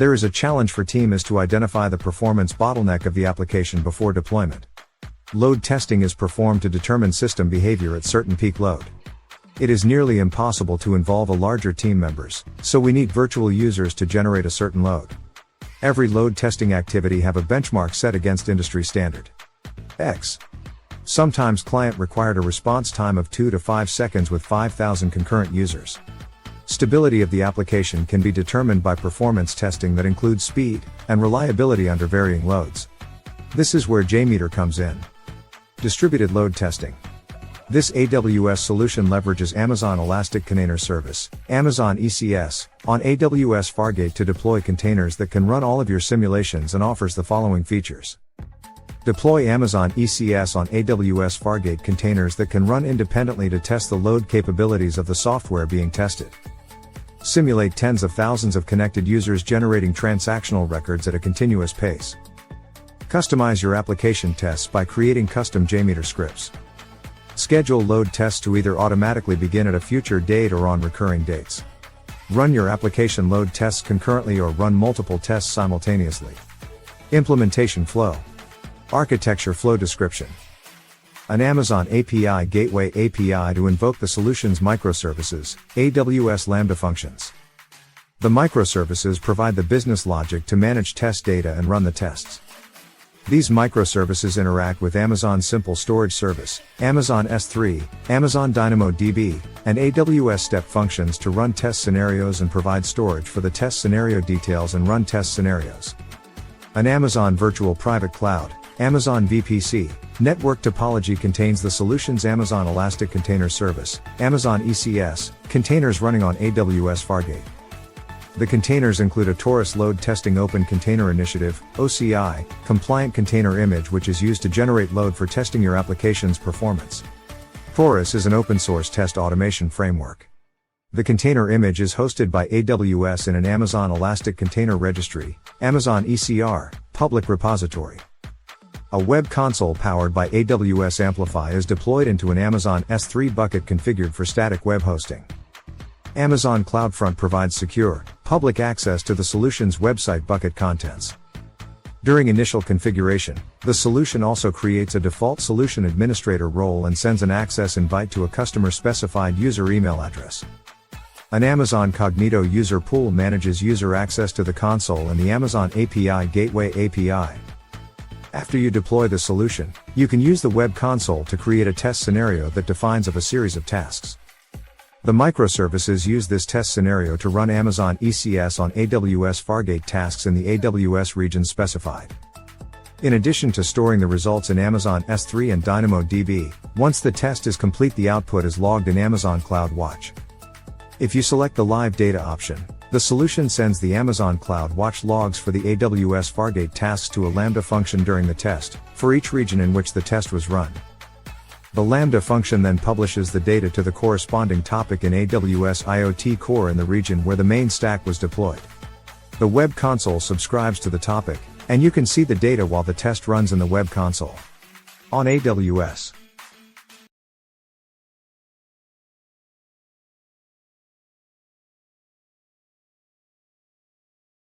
There is a challenge for team is to identify the performance bottleneck of the application before deployment. Load testing is performed to determine system behavior at certain peak load. It is nearly impossible to involve a larger team members, so we need virtual users to generate a certain load. Every load testing activity have a benchmark set against industry standard. X. Sometimes client required a response time of 2 to 5 seconds with 5,000 concurrent users. Stability of the application can be determined by performance testing that includes speed and reliability under varying loads. This is where JMeter comes in. Distributed load testing. This AWS solution leverages Amazon Elastic Container Service, Amazon ECS, on AWS Fargate to deploy containers that can run all of your simulations and offers the following features. Deploy Amazon ECS on AWS Fargate containers that can run independently to test the load capabilities of the software being tested. Simulate tens of thousands of connected users generating transactional records at a continuous pace. Customize your application tests by creating custom JMeter scripts. Schedule load tests to either automatically begin at a future date or on recurring dates. Run your application load tests concurrently or run multiple tests simultaneously. Implementation flow. Architecture flow description. An Amazon API Gateway API to invoke the solution's microservices, AWS Lambda functions. The microservices provide the business logic to manage test data and run the tests. These microservices interact with Amazon Simple Storage Service, Amazon S3, Amazon DynamoDB, and AWS Step functions to run test scenarios and provide storage for the test scenario details and run test scenarios. An Amazon Virtual Private Cloud, Amazon VPC, network topology contains the solution's Amazon Elastic Container Service, Amazon ECS, containers running on AWS Fargate. The containers include a Taurus Load Testing Open Container Initiative, OCI, compliant container image which is used to generate load for testing your application's performance. Taurus is an open-source test automation framework. The container image is hosted by AWS in an Amazon Elastic Container Registry, Amazon ECR, public repository. A web console powered by AWS Amplify is deployed into an Amazon S3 bucket configured for static web hosting. Amazon CloudFront provides secure, public access to the solution's website bucket contents. During initial configuration, the solution also creates a default solution administrator role and sends an access invite to a customer-specified user email address. An Amazon Cognito user pool manages user access to the console and the Amazon API Gateway API. After you deploy the solution, you can use the web console to create a test scenario that defines of a series of tasks. The microservices use this test scenario to run Amazon ECS on AWS Fargate tasks in the AWS region specified. In addition to storing the results in Amazon S3 and DynamoDB, once the test is complete the output is logged in Amazon CloudWatch. If you select the live data option, the solution sends the Amazon CloudWatch logs for the AWS Fargate tasks to a Lambda function during the test, for each region in which the test was run. The Lambda function then publishes the data to the corresponding topic in AWS IoT Core in the region where the main stack was deployed. The web console subscribes to the topic, and you can see the data while the test runs in the web console. On AWS